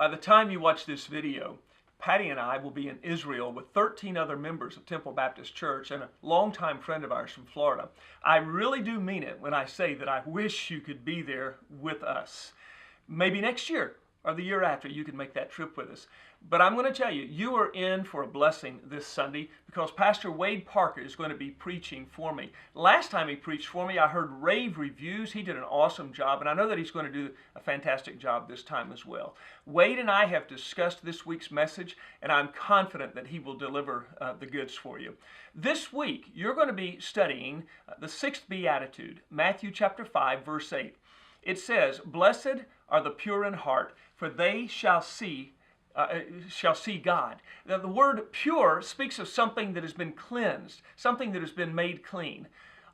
By the time you watch this video, Patty and I will be in Israel with 13 other members of Temple Baptist Church and a longtime friend of ours from Florida. I really do mean it when I say that I wish you could be there with us. Maybe next year or the year after you can make that trip with us. But I'm going to tell you, you are in for a blessing this Sunday because Pastor Wade Parker is going to be preaching for me. Last time he preached for me, I heard rave reviews. He did an awesome job, and I know that he's going to do a fantastic job this time as well. Wade and I have discussed this week's message, and I'm confident that he will deliver the goods for you. This week, you're going to be studying the sixth beatitude, Matthew chapter 5, verse 8. It says, "Blessed are the pure in heart, for they shall see God." Now, the word pure speaks of something that has been cleansed, something that has been made clean.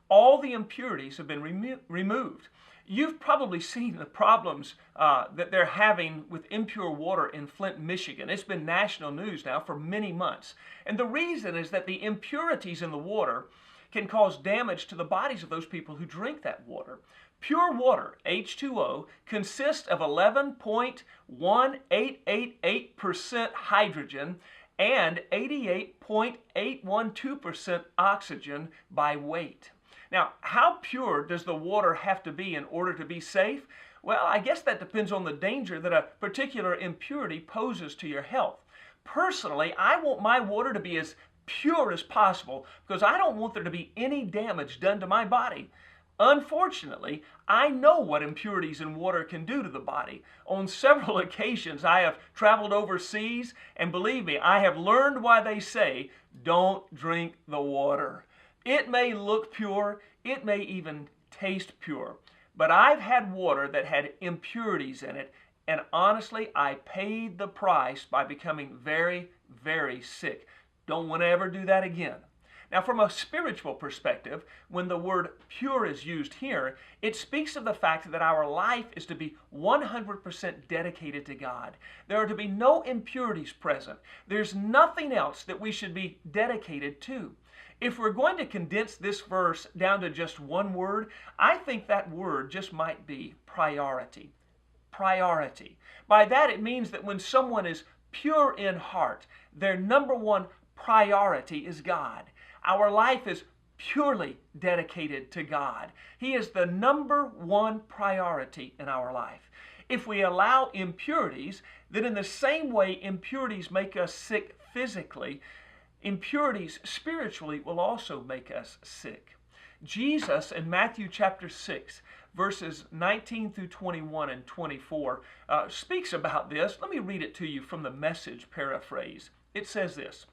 All the impurities have been removed. You've probably seen the problems that they're having with impure water in Flint, Michigan. It's been national news now for many months. And the reason is that the impurities in the water can cause damage to the bodies of those people who drink that water. Pure water, H2O, consists of 11.1888% hydrogen and 88.812% oxygen by weight. Now, how pure does the water have to be in order to be safe? Well, I guess that depends on the danger that a particular impurity poses to your health. Personally, I want my water to be as pure as possible because I don't want there to be any damage done to my body. Unfortunately, I know what impurities in water can do to the body. On several occasions, I have traveled overseas, and believe me, I have learned why they say, don't drink the water. It may look pure, it may even taste pure, but I've had water that had impurities in it, and honestly, I paid the price by becoming very, very sick. Don't want to ever do that again. Now, from a spiritual perspective, when the word pure is used here, it speaks of the fact that our life is to be 100% dedicated to God. There are to be no impurities present. There's nothing else that we should be dedicated to. If we're going to condense this verse down to just one word, I think that word just might be priority. Priority. By that, it means that when someone is pure in heart, their number one priority is God. Our life is purely dedicated to God. He is the number one priority in our life. If we allow impurities, then in the same way impurities make us sick physically, impurities spiritually will also make us sick. Jesus in Matthew chapter 6, verses 19 through 21 and 24, speaks about this. Let me read it to you from the Message paraphrase. It says this: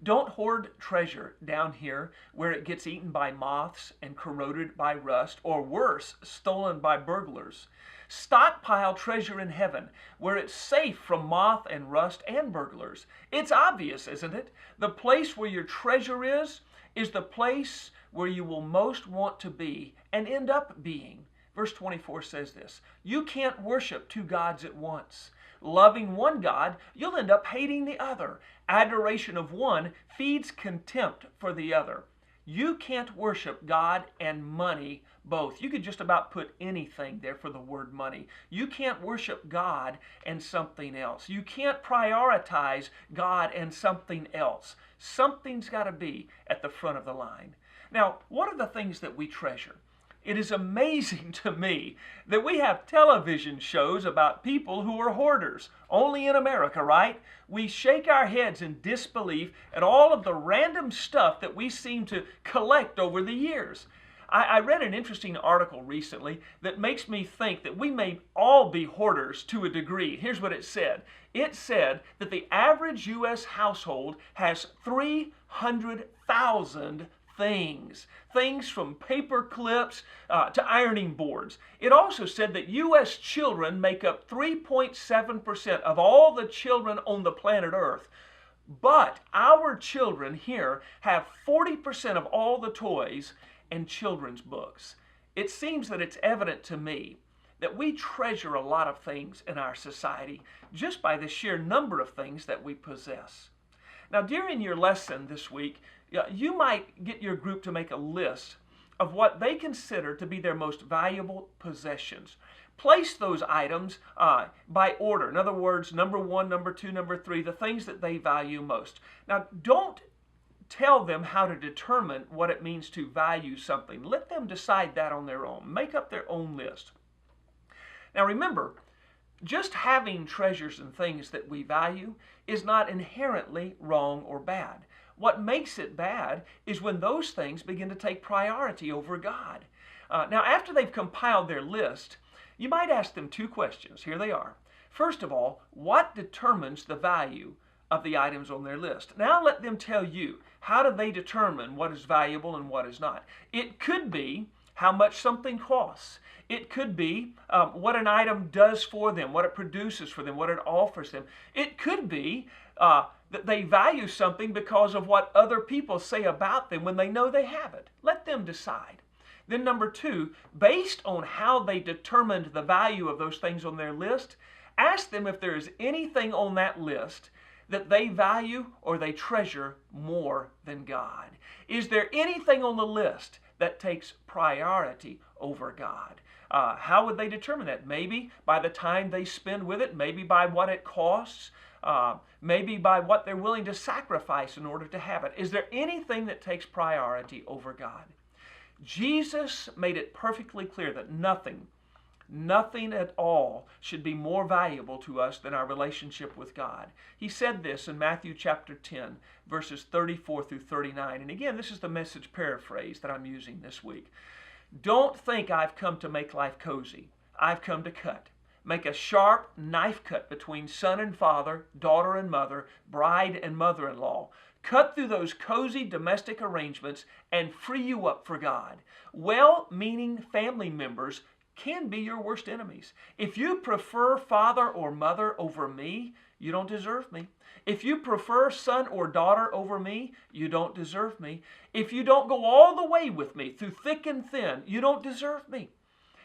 "Don't hoard treasure down here where it gets eaten by moths and corroded by rust, or worse, stolen by burglars. Stockpile treasure in heaven where it's safe from moth and rust and burglars." It's obvious, isn't it? The place where your treasure is the place where you will most want to be and end up being. Verse 24 says this: "You can't worship two gods at once. Loving one God, you'll end up hating the other. Adoration of one feeds contempt for the other." You can't worship God and money both. You could just about put anything there for the word money. You can't worship God and something else. You can't prioritize God and something else. Something's got to be at the front of the line. Now, what are the things that we treasure? It is amazing to me that we have television shows about people who are hoarders. Only in America, right? We shake our heads in disbelief at all of the random stuff that we seem to collect over the years. I read an interesting article recently that makes me think that we may all be hoarders to a degree. Here's what it said. It said that the average U.S. household has 300,000 things from paper clips to ironing boards. It also said that U.S. children make up 3.7% of all the children on the planet Earth. But our children here have 40% of all the toys and children's books. It seems that it's evident to me that we treasure a lot of things in our society just by the sheer number of things that we possess. Now, during your lesson this week, you might get your group to make a list of what they consider to be their most valuable possessions. place those items by order. In other words, number 1, number 2, number 3, the things that they value most. Now, don't tell them how to determine what it means to value something. Let them decide that on their own. Make up their own list. Now remember, just having treasures and things that we value is not inherently wrong or bad. What makes it bad is when those things begin to take priority over God. Now, after they've compiled their list, you might ask them 2 questions. Here they are. First of all, what determines the value of the items on their list? Now let them tell you, how do they determine what is valuable and what is not? It could be how much something costs. It could be what an item does for them, what it produces for them, what it offers them. It could be that they value something because of what other people say about them when they know they have it. Let them decide. Then number 2, based on how they determined the value of those things on their list, ask them if there is anything on that list that they value or they treasure more than God. Is there anything on the list that takes priority over God? How would they determine that? Maybe by the time they spend with it, maybe by what it costs, maybe by what they're willing to sacrifice in order to have it. Is there anything that takes priority over God? Jesus made it perfectly clear that nothing at all should be more valuable to us than our relationship with God. He said this in Matthew chapter 10, verses 34 through 39. And again, this is the Message paraphrase that I'm using this week. Don't think I've come to make life cozy. I've come to cut. Make a sharp knife cut between son and father, daughter and mother, bride and mother-in-law. Cut through those cozy domestic arrangements and free you up for God. Well-meaning family members can be your worst enemies. If you prefer father or mother over me, you don't deserve me. If you prefer son or daughter over me, you don't deserve me. If you don't go all the way with me through thick and thin, you don't deserve me.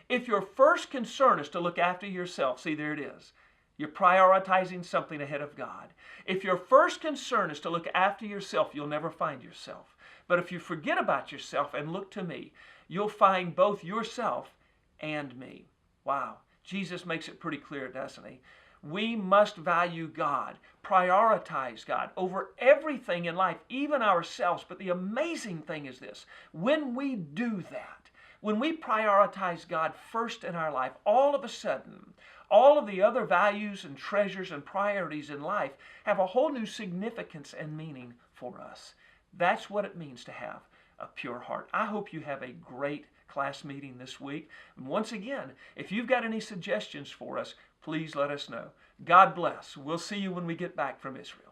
If your first concern is to look after yourself, see, there it is. You're prioritizing something ahead of God. If your first concern is to look after yourself, you'll never find yourself. But if you forget about yourself and look to me, you'll find both yourself and me. Wow. Jesus makes it pretty clear, doesn't he? We must value God, prioritize God over everything in life, even ourselves. But the amazing thing is this: when we do that, when we prioritize God first in our life, all of a sudden, all of the other values and treasures and priorities in life have a whole new significance and meaning for us. That's what it means to have a pure heart. I hope you have a great class meeting this week. And once again, if you've got any suggestions for us, please let us know. God bless. We'll see you when we get back from Israel.